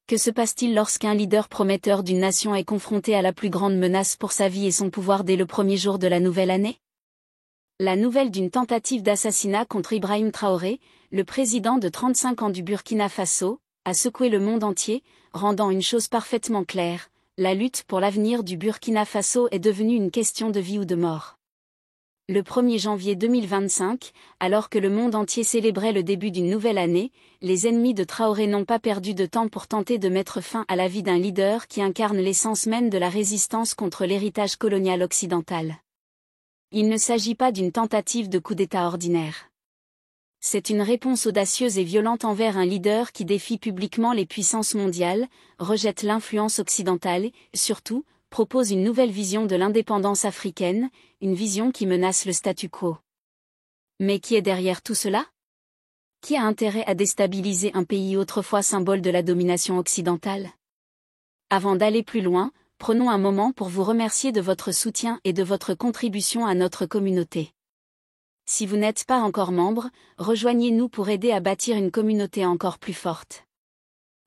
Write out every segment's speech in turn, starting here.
Que se passe-t-il lorsqu'un leader prometteur d'une nation est confronté à la plus grande menace pour sa vie et son pouvoir dès le premier jour de la nouvelle année? La nouvelle d'une tentative d'assassinat contre Ibrahim Traoré, le président de 35 ans du Burkina Faso, a secoué le monde entier, rendant une chose parfaitement claire: la lutte pour l'avenir du Burkina Faso est devenue une question de vie ou de mort. Le 1er janvier 2025, alors que le monde entier célébrait le début d'une nouvelle année, les ennemis de Traoré n'ont pas perdu de temps pour tenter de mettre fin à la vie d'un leader qui incarne l'essence même de la résistance contre l'héritage colonial occidental. Il ne s'agit pas d'une tentative de coup d'État ordinaire. C'est une réponse audacieuse et violente envers un leader qui défie publiquement les puissances mondiales, rejette l'influence occidentale et, surtout, propose une nouvelle vision de l'indépendance africaine, une vision qui menace le statu quo. Mais qui est derrière tout cela? Qui a intérêt à déstabiliser un pays autrefois symbole de la domination occidentale? Avant d'aller plus loin, prenons un moment pour vous remercier de votre soutien et de votre contribution à notre communauté. Si vous n'êtes pas encore membre, rejoignez-nous pour aider à bâtir une communauté encore plus forte.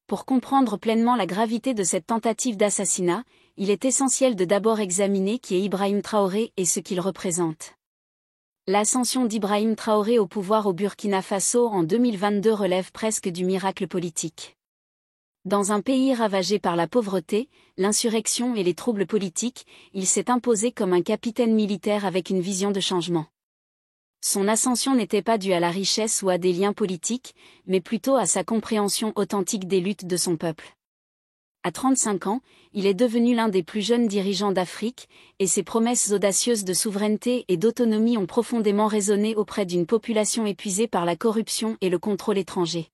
Pour comprendre pleinement la gravité de cette tentative d'assassinat, il est essentiel de d'abord examiner qui est Ibrahim Traoré et ce qu'il représente. L'ascension d'Ibrahim Traoré au pouvoir au Burkina Faso en 2022 relève presque du miracle politique. Dans un pays ravagé par la pauvreté, l'insurrection et les troubles politiques, il s'est imposé comme un capitaine militaire avec une vision de changement. Son ascension n'était pas due à la richesse ou à des liens politiques, mais plutôt à sa compréhension authentique des luttes de son peuple. À 35 ans, il est devenu l'un des plus jeunes dirigeants d'Afrique, et ses promesses audacieuses de souveraineté et d'autonomie ont profondément résonné auprès d'une population épuisée par la corruption et le contrôle étranger.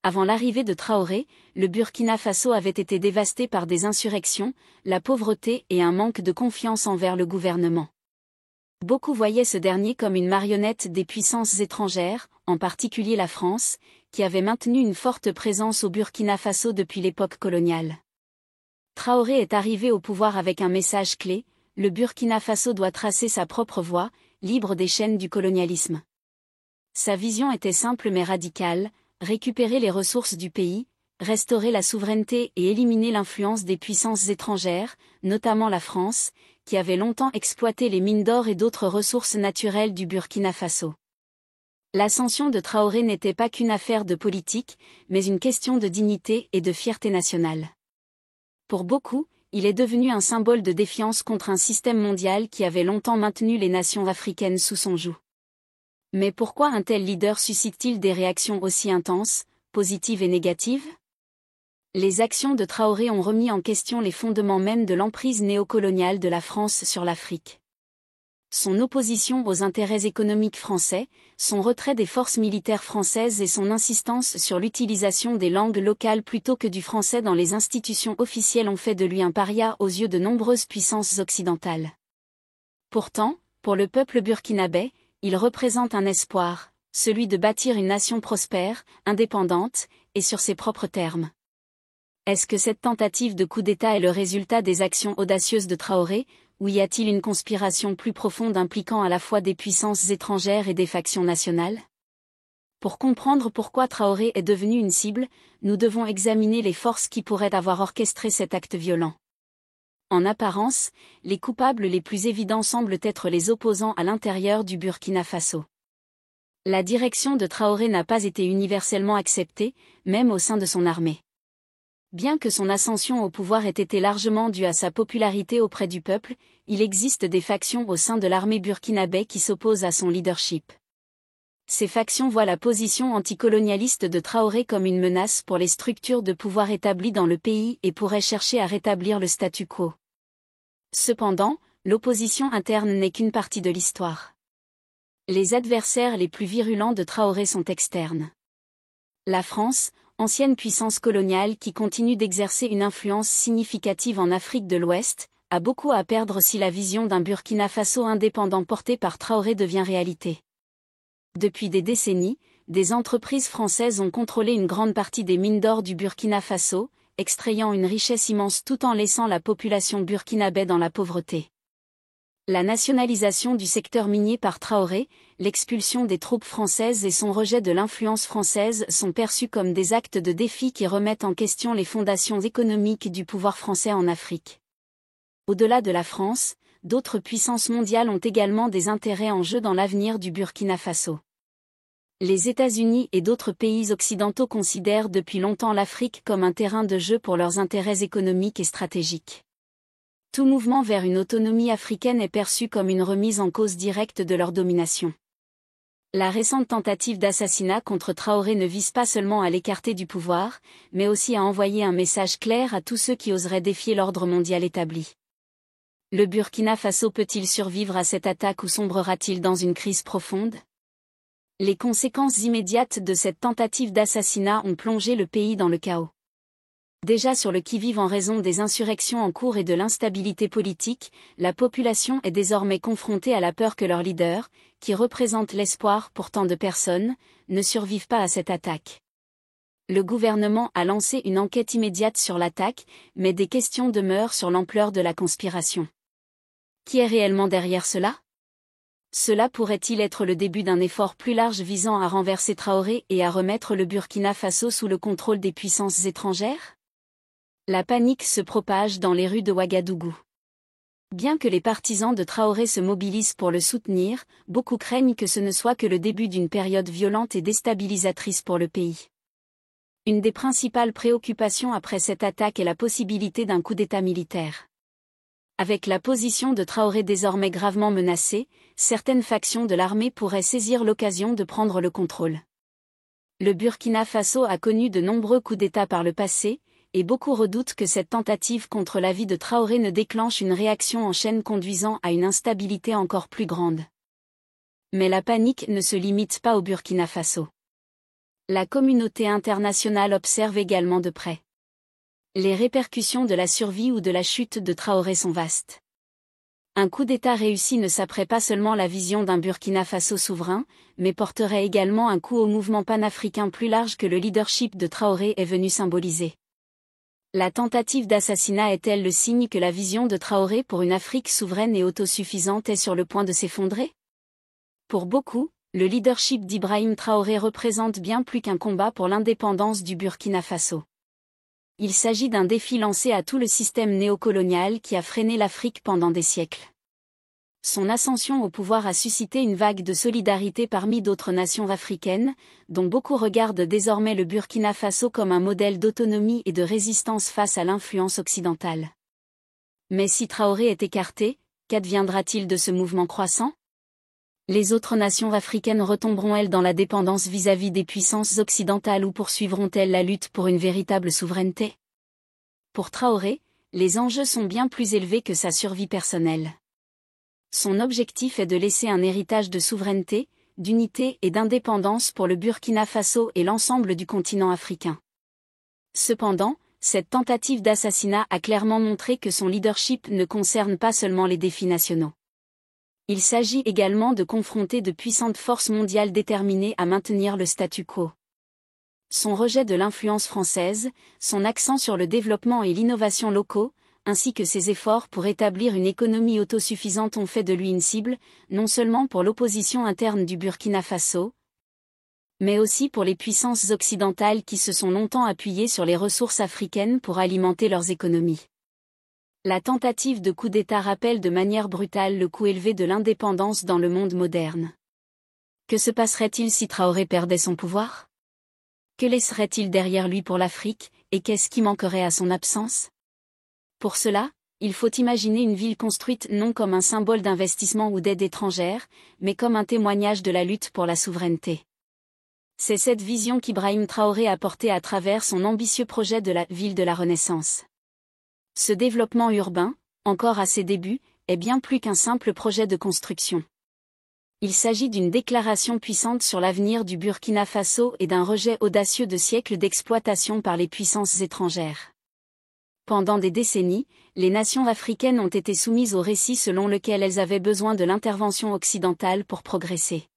Avant l'arrivée de Traoré, le Burkina Faso avait été dévasté par des insurrections, la pauvreté et un manque de confiance envers le gouvernement. Beaucoup voyaient ce dernier comme une marionnette des puissances étrangères, en particulier la France, qui avait maintenu une forte présence au Burkina Faso depuis l'époque coloniale. Traoré est arrivé au pouvoir avec un message clé: le Burkina Faso doit tracer sa propre voie, libre des chaînes du colonialisme. Sa vision était simple mais radicale: récupérer les ressources du pays, restaurer la souveraineté et éliminer l'influence des puissances étrangères, notamment la France, qui avait longtemps exploité les mines d'or et d'autres ressources naturelles du Burkina Faso. L'ascension de Traoré n'était pas qu'une affaire de politique, mais une question de dignité et de fierté nationale. Pour beaucoup, il est devenu un symbole de défiance contre un système mondial qui avait longtemps maintenu les nations africaines sous son joug. Mais pourquoi un tel leader suscite-t-il des réactions aussi intenses, positives et négatives? Les actions de Traoré ont remis en question les fondements même de l'emprise néocoloniale de la France sur l'Afrique. Son opposition aux intérêts économiques français, son retrait des forces militaires françaises et son insistance sur l'utilisation des langues locales plutôt que du français dans les institutions officielles ont fait de lui un paria aux yeux de nombreuses puissances occidentales. Pourtant, pour le peuple burkinabé, il représente un espoir, celui de bâtir une nation prospère, indépendante, et sur ses propres termes. Est-ce que cette tentative de coup d'État est le résultat des actions audacieuses de Traoré, ou y a-t-il une conspiration plus profonde impliquant à la fois des puissances étrangères et des factions nationales? Pour comprendre pourquoi Traoré est devenu une cible, nous devons examiner les forces qui pourraient avoir orchestré cet acte violent. En apparence, les coupables les plus évidents semblent être les opposants à l'intérieur du Burkina Faso. La direction de Traoré n'a pas été universellement acceptée, même au sein de son armée. Bien que son ascension au pouvoir ait été largement due à sa popularité auprès du peuple, il existe des factions au sein de l'armée burkinabé qui s'opposent à son leadership. Ces factions voient la position anticolonialiste de Traoré comme une menace pour les structures de pouvoir établies dans le pays et pourraient chercher à rétablir le statu quo. Cependant, l'opposition interne n'est qu'une partie de l'histoire. Les adversaires les plus virulents de Traoré sont externes. La France, ancienne puissance coloniale qui continue d'exercer une influence significative en Afrique de l'Ouest, a beaucoup à perdre si la vision d'un Burkina Faso indépendant porté par Traoré devient réalité. Depuis des décennies, des entreprises françaises ont contrôlé une grande partie des mines d'or du Burkina Faso, extrayant une richesse immense tout en laissant la population burkinabé dans la pauvreté. La nationalisation du secteur minier par Traoré, l'expulsion des troupes françaises et son rejet de l'influence française sont perçus comme des actes de défi qui remettent en question les fondations économiques du pouvoir français en Afrique. Au-delà de la France, d'autres puissances mondiales ont également des intérêts en jeu dans l'avenir du Burkina Faso. Les États-Unis et d'autres pays occidentaux considèrent depuis longtemps l'Afrique comme un terrain de jeu pour leurs intérêts économiques et stratégiques. Tout mouvement vers une autonomie africaine est perçu comme une remise en cause directe de leur domination. La récente tentative d'assassinat contre Traoré ne vise pas seulement à l'écarter du pouvoir, mais aussi à envoyer un message clair à tous ceux qui oseraient défier l'ordre mondial établi. Le Burkina Faso peut-il survivre à cette attaque ou sombrera-t-il dans une crise profonde ? Les conséquences immédiates de cette tentative d'assassinat ont plongé le pays dans le chaos. Déjà sur le qui-vive en raison des insurrections en cours et de l'instabilité politique, la population est désormais confrontée à la peur que leur leader, qui représente l'espoir pour tant de personnes, ne survive pas à cette attaque. Le gouvernement a lancé une enquête immédiate sur l'attaque, mais des questions demeurent sur l'ampleur de la conspiration. Qui est réellement derrière cela ? Cela pourrait-il être le début d'un effort plus large visant à renverser Traoré et à remettre le Burkina Faso sous le contrôle des puissances étrangères ? La panique se propage dans les rues de Ouagadougou. Bien que les partisans de Traoré se mobilisent pour le soutenir, beaucoup craignent que ce ne soit que le début d'une période violente et déstabilisatrice pour le pays. Une des principales préoccupations après cette attaque est la possibilité d'un coup d'État militaire. Avec la position de Traoré désormais gravement menacée, certaines factions de l'armée pourraient saisir l'occasion de prendre le contrôle. Le Burkina Faso a connu de nombreux coups d'État par le passé, et beaucoup redoutent que cette tentative contre la vie de Traoré ne déclenche une réaction en chaîne conduisant à une instabilité encore plus grande. Mais la panique ne se limite pas au Burkina Faso. La communauté internationale observe également de près. Les répercussions de la survie ou de la chute de Traoré sont vastes. Un coup d'État réussi ne saperait pas seulement la vision d'un Burkina Faso souverain, mais porterait également un coup au mouvement panafricain plus large que le leadership de Traoré est venu symboliser. La tentative d'assassinat est-elle le signe que la vision de Traoré pour une Afrique souveraine et autosuffisante est sur le point de s'effondrer ? Pour beaucoup, le leadership d'Ibrahim Traoré représente bien plus qu'un combat pour l'indépendance du Burkina Faso. Il s'agit d'un défi lancé à tout le système néocolonial qui a freiné l'Afrique pendant des siècles. Son ascension au pouvoir a suscité une vague de solidarité parmi d'autres nations africaines, dont beaucoup regardent désormais le Burkina Faso comme un modèle d'autonomie et de résistance face à l'influence occidentale. Mais si Traoré est écarté, qu'adviendra-t-il de ce mouvement croissant ? Les autres nations africaines retomberont-elles dans la dépendance vis-à-vis des puissances occidentales ou poursuivront-elles la lutte pour une véritable souveraineté ? Pour Traoré, les enjeux sont bien plus élevés que sa survie personnelle. Son objectif est de laisser un héritage de souveraineté, d'unité et d'indépendance pour le Burkina Faso et l'ensemble du continent africain. Cependant, cette tentative d'assassinat a clairement montré que son leadership ne concerne pas seulement les défis nationaux. Il s'agit également de confronter de puissantes forces mondiales déterminées à maintenir le statu quo. Son rejet de l'influence française, son accent sur le développement et l'innovation locaux, ainsi que ses efforts pour établir une économie autosuffisante ont fait de lui une cible, non seulement pour l'opposition interne du Burkina Faso, mais aussi pour les puissances occidentales qui se sont longtemps appuyées sur les ressources africaines pour alimenter leurs économies. La tentative de coup d'État rappelle de manière brutale le coût élevé de l'indépendance dans le monde moderne. Que se passerait-il si Traoré perdait son pouvoir ? Que laisserait-il derrière lui pour l'Afrique, et qu'est-ce qui manquerait à son absence ? Pour cela, il faut imaginer une ville construite non comme un symbole d'investissement ou d'aide étrangère, mais comme un témoignage de la lutte pour la souveraineté. C'est cette vision qu'Ibrahim Traoré a portée à travers son ambitieux projet de la ville de la Renaissance. Ce développement urbain, encore à ses débuts, est bien plus qu'un simple projet de construction. Il s'agit d'une déclaration puissante sur l'avenir du Burkina Faso et d'un rejet audacieux de siècles d'exploitation par les puissances étrangères. Pendant des décennies, les nations africaines ont été soumises au récit selon lequel elles avaient besoin de l'intervention occidentale pour progresser.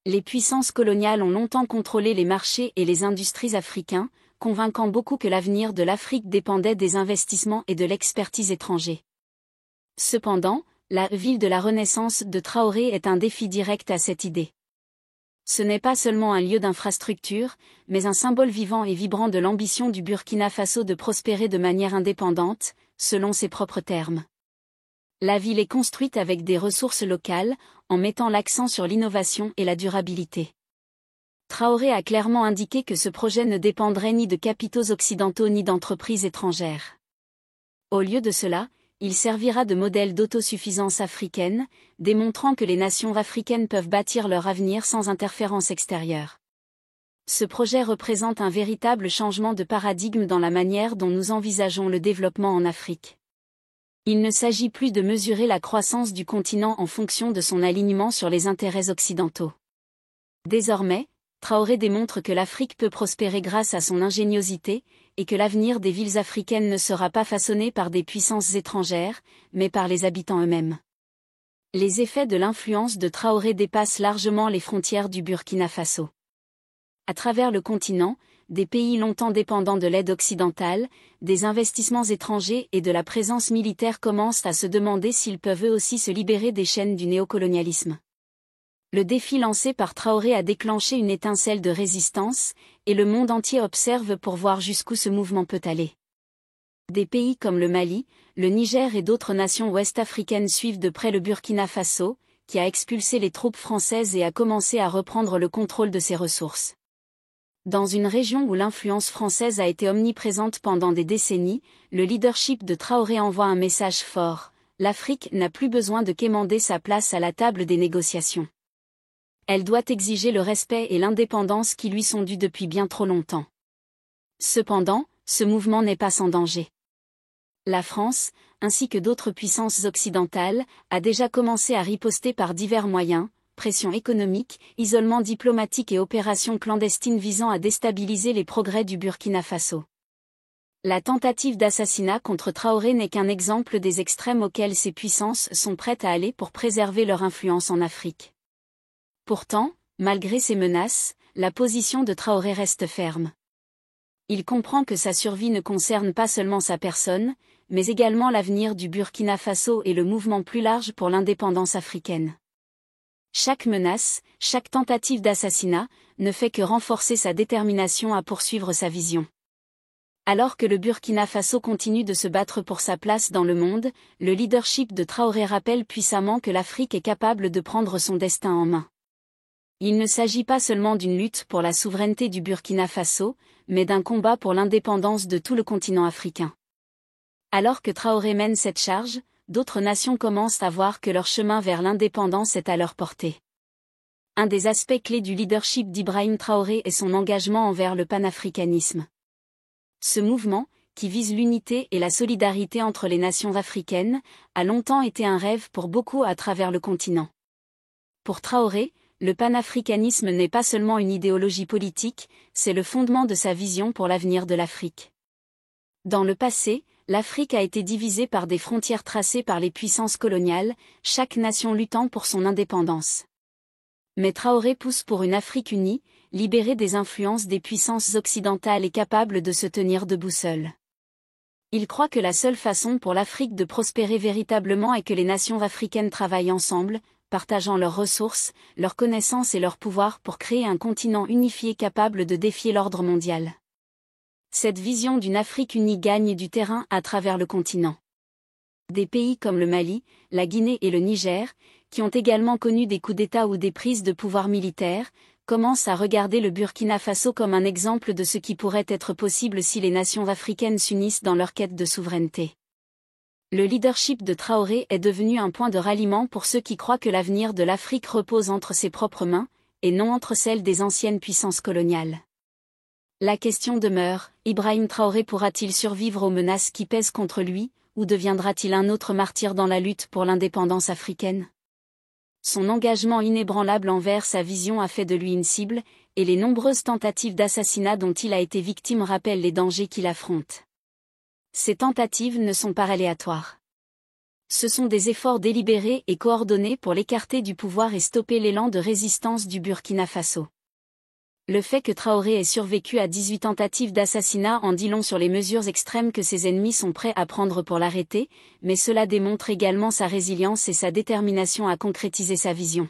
Les puissances coloniales ont longtemps contrôlé les marchés et les industries africains, convainquant beaucoup que l'avenir de l'Afrique dépendait des investissements et de l'expertise étrangers. Cependant, La ville de la Renaissance de Traoré est un défi direct à cette idée. Ce n'est pas seulement un lieu d'infrastructure, mais un symbole vivant et vibrant de l'ambition du Burkina Faso de prospérer de manière indépendante, selon ses propres termes. La ville est construite avec des ressources locales, en mettant l'accent sur l'innovation et la durabilité. Traoré a clairement indiqué que ce projet ne dépendrait ni de capitaux occidentaux ni d'entreprises étrangères. Au lieu de cela, il servira de modèle d'autosuffisance africaine, démontrant que les nations africaines peuvent bâtir leur avenir sans interférence extérieure. Ce projet représente un véritable changement de paradigme dans la manière dont nous envisageons le développement en Afrique. Il ne s'agit plus de mesurer la croissance du continent en fonction de son alignement sur les intérêts occidentaux. Désormais, Traoré démontre que l'Afrique peut prospérer grâce à son ingéniosité, et que l'avenir des villes africaines ne sera pas façonné par des puissances étrangères, mais par les habitants eux-mêmes. Les effets de l'influence de Traoré dépassent largement les frontières du Burkina Faso. À travers le continent, des pays longtemps dépendants de l'aide occidentale, des investissements étrangers et de la présence militaire commencent à se demander s'ils peuvent eux aussi se libérer des chaînes du néocolonialisme. Le défi lancé par Traoré a déclenché une étincelle de résistance, et le monde entier observe pour voir jusqu'où ce mouvement peut aller. Des pays comme le Mali, le Niger et d'autres nations ouest-africaines suivent de près le Burkina Faso, qui a expulsé les troupes françaises et a commencé à reprendre le contrôle de ses ressources. Dans une région où l'influence française a été omniprésente pendant des décennies, le leadership de Traoré envoie un message fort: l'Afrique n'a plus besoin de quémander sa place à la table des négociations. Elle doit exiger le respect et l'indépendance qui lui sont dus depuis bien trop longtemps. Cependant, ce mouvement n'est pas sans danger. La France, ainsi que d'autres puissances occidentales, a déjà commencé à riposter par divers moyens: pression économique, isolement diplomatique et opérations clandestines visant à déstabiliser les progrès du Burkina Faso. La tentative d'assassinat contre Traoré n'est qu'un exemple des extrêmes auxquels ces puissances sont prêtes à aller pour préserver leur influence en Afrique. Pourtant, malgré ces menaces, la position de Traoré reste ferme. Il comprend que sa survie ne concerne pas seulement sa personne, mais également l'avenir du Burkina Faso et le mouvement plus large pour l'indépendance africaine. Chaque menace, chaque tentative d'assassinat, ne fait que renforcer sa détermination à poursuivre sa vision. Alors que le Burkina Faso continue de se battre pour sa place dans le monde, le leadership de Traoré rappelle puissamment que l'Afrique est capable de prendre son destin en main. Il ne s'agit pas seulement d'une lutte pour la souveraineté du Burkina Faso, mais d'un combat pour l'indépendance de tout le continent africain. Alors que Traoré mène cette charge, d'autres nations commencent à voir que leur chemin vers l'indépendance est à leur portée. Un des aspects clés du leadership d'Ibrahim Traoré est son engagement envers le panafricanisme. Ce mouvement, qui vise l'unité et la solidarité entre les nations africaines, a longtemps été un rêve pour beaucoup à travers le continent. Pour Traoré, le panafricanisme n'est pas seulement une idéologie politique, c'est le fondement de sa vision pour l'avenir de l'Afrique. Dans le passé, l'Afrique a été divisée par des frontières tracées par les puissances coloniales, chaque nation luttant pour son indépendance. Mais Traoré pousse pour une Afrique unie, libérée des influences des puissances occidentales et capable de se tenir debout seule. Il croit que la seule façon pour l'Afrique de prospérer véritablement est que les nations africaines travaillent ensemble, partageant leurs ressources, leurs connaissances et leur pouvoir pour créer un continent unifié capable de défier l'ordre mondial. Cette vision d'une Afrique unie gagne du terrain à travers le continent. Des pays comme le Mali, la Guinée et le Niger, qui ont également connu des coups d'État ou des prises de pouvoir militaires, commencent à regarder le Burkina Faso comme un exemple de ce qui pourrait être possible si les nations africaines s'unissent dans leur quête de souveraineté. Le leadership de Traoré est devenu un point de ralliement pour ceux qui croient que l'avenir de l'Afrique repose entre ses propres mains, et non entre celles des anciennes puissances coloniales. La question demeure: Ibrahim Traoré pourra-t-il survivre aux menaces qui pèsent contre lui, ou deviendra-t-il un autre martyr dans la lutte pour l'indépendance africaine? Son engagement inébranlable envers sa vision a fait de lui une cible, et les nombreuses tentatives d'assassinat dont il a été victime rappellent les dangers qu'il affronte. Ces tentatives ne sont pas aléatoires. Ce sont des efforts délibérés et coordonnés pour l'écarter du pouvoir et stopper l'élan de résistance du Burkina Faso. Le fait que Traoré ait survécu à 18 tentatives d'assassinat en dit long sur les mesures extrêmes que ses ennemis sont prêts à prendre pour l'arrêter, mais cela démontre également sa résilience et sa détermination à concrétiser sa vision.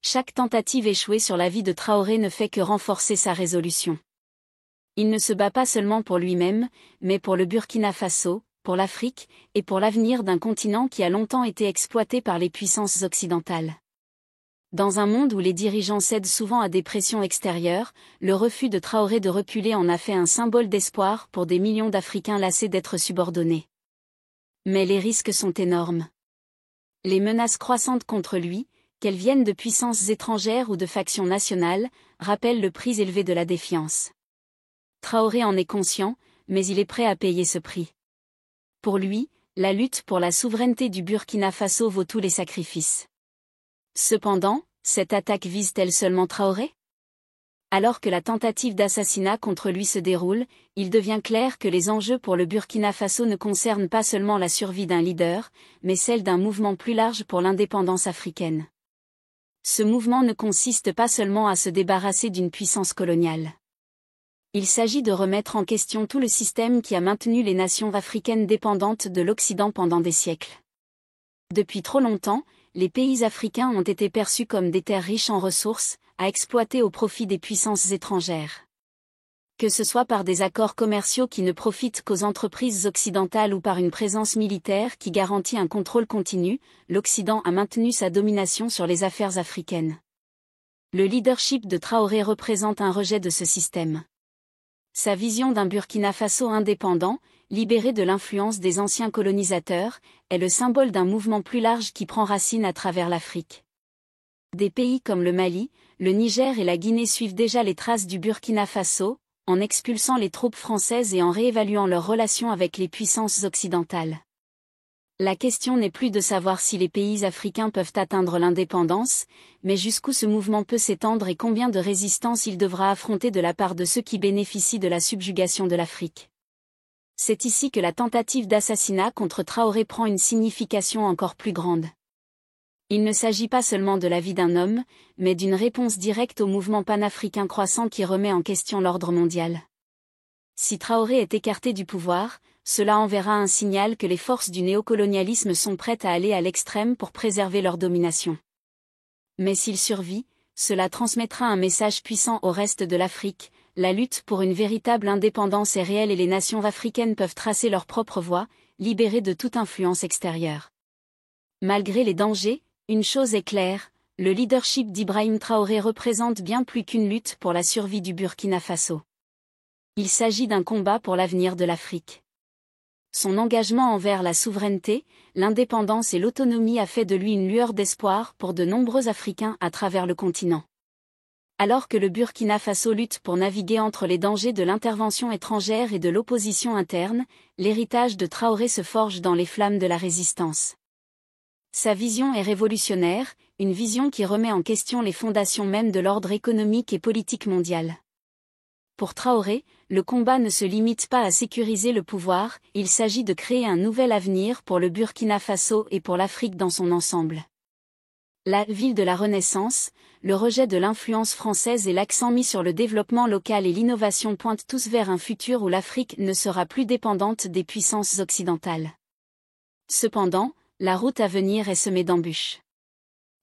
Chaque tentative échouée sur la vie de Traoré ne fait que renforcer sa résolution. Il ne se bat pas seulement pour lui-même, mais pour le Burkina Faso, pour l'Afrique, et pour l'avenir d'un continent qui a longtemps été exploité par les puissances occidentales. Dans un monde où les dirigeants cèdent souvent à des pressions extérieures, le refus de Traoré de reculer en a fait un symbole d'espoir pour des millions d'Africains lassés d'être subordonnés. Mais les risques sont énormes. Les menaces croissantes contre lui, qu'elles viennent de puissances étrangères ou de factions nationales, rappellent le prix élevé de la défiance. Traoré en est conscient, mais il est prêt à payer ce prix. Pour lui, la lutte pour la souveraineté du Burkina Faso vaut tous les sacrifices. Cependant, cette attaque vise-t-elle seulement Traoré? Alors que la tentative d'assassinat contre lui se déroule, il devient clair que les enjeux pour le Burkina Faso ne concernent pas seulement la survie d'un leader, mais celle d'un mouvement plus large pour l'indépendance africaine. Ce mouvement ne consiste pas seulement à se débarrasser d'une puissance coloniale. Il s'agit de remettre en question tout le système qui a maintenu les nations africaines dépendantes de l'Occident pendant des siècles. Depuis trop longtemps, les pays africains ont été perçus comme des terres riches en ressources, à exploiter au profit des puissances étrangères. Que ce soit par des accords commerciaux qui ne profitent qu'aux entreprises occidentales ou par une présence militaire qui garantit un contrôle continu, l'Occident a maintenu sa domination sur les affaires africaines. Le leadership de Traoré représente un rejet de ce système. Sa vision d'un Burkina Faso indépendant, libéré de l'influence des anciens colonisateurs, est le symbole d'un mouvement plus large qui prend racine à travers l'Afrique. Des pays comme le Mali, le Niger et la Guinée suivent déjà les traces du Burkina Faso, en expulsant les troupes françaises et en réévaluant leurs relations avec les puissances occidentales. La question n'est plus de savoir si les pays africains peuvent atteindre l'indépendance, mais jusqu'où ce mouvement peut s'étendre et combien de résistance il devra affronter de la part de ceux qui bénéficient de la subjugation de l'Afrique. C'est ici que la tentative d'assassinat contre Traoré prend une signification encore plus grande. Il ne s'agit pas seulement de la vie d'un homme, mais d'une réponse directe au mouvement panafricain croissant qui remet en question l'ordre mondial. Si Traoré est écarté du pouvoir, cela enverra un signal que les forces du néocolonialisme sont prêtes à aller à l'extrême pour préserver leur domination. Mais s'il survit, cela transmettra un message puissant au reste de l'Afrique: la lutte pour une véritable indépendance est réelle et les nations africaines peuvent tracer leur propre voie, libérées de toute influence extérieure. Malgré les dangers, une chose est claire, le leadership d'Ibrahim Traoré représente bien plus qu'une lutte pour la survie du Burkina Faso. Il s'agit d'un combat pour l'avenir de l'Afrique. Son engagement envers la souveraineté, l'indépendance et l'autonomie a fait de lui une lueur d'espoir pour de nombreux Africains à travers le continent. Alors que le Burkina Faso lutte pour naviguer entre les dangers de l'intervention étrangère et de l'opposition interne, l'héritage de Traoré se forge dans les flammes de la résistance. Sa vision est révolutionnaire, une vision qui remet en question les fondations mêmes de l'ordre économique et politique mondial. Pour Traoré, le combat ne se limite pas à sécuriser le pouvoir, il s'agit de créer un nouvel avenir pour le Burkina Faso et pour l'Afrique dans son ensemble. La ville de la Renaissance, le rejet de l'influence française et l'accent mis sur le développement local et l'innovation pointent tous vers un futur où l'Afrique ne sera plus dépendante des puissances occidentales. Cependant, la route à venir est semée d'embûches.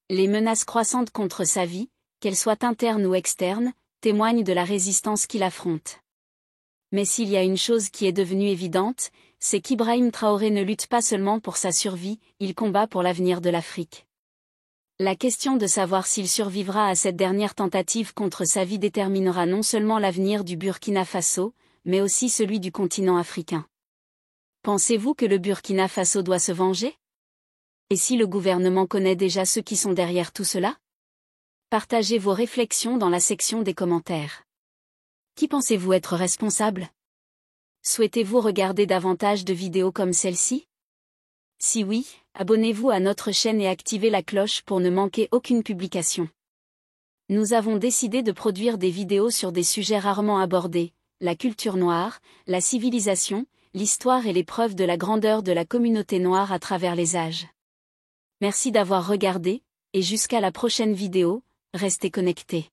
Les menaces croissantes contre sa vie, qu'elles soient internes ou externes, témoignent de la résistance qu'il affronte. Mais s'il y a une chose qui est devenue évidente, c'est qu'Ibrahim Traoré ne lutte pas seulement pour sa survie, il combat pour l'avenir de l'Afrique. La question de savoir s'il survivra à cette dernière tentative contre sa vie déterminera non seulement l'avenir du Burkina Faso, mais aussi celui du continent africain. Pensez-vous que le Burkina Faso doit se venger? Et si le gouvernement connaît déjà ceux qui sont derrière tout cela? Partagez vos réflexions dans la section des commentaires. Qui pensez-vous être responsable? Souhaitez-vous regarder davantage de vidéos comme celle-ci? Si oui, abonnez-vous à notre chaîne et activez la cloche pour ne manquer aucune publication. Nous avons décidé de produire des vidéos sur des sujets rarement abordés, la culture noire, la civilisation, l'histoire et les preuves de la grandeur de la communauté noire à travers les âges. Merci d'avoir regardé, et jusqu'à la prochaine vidéo, restez connectés.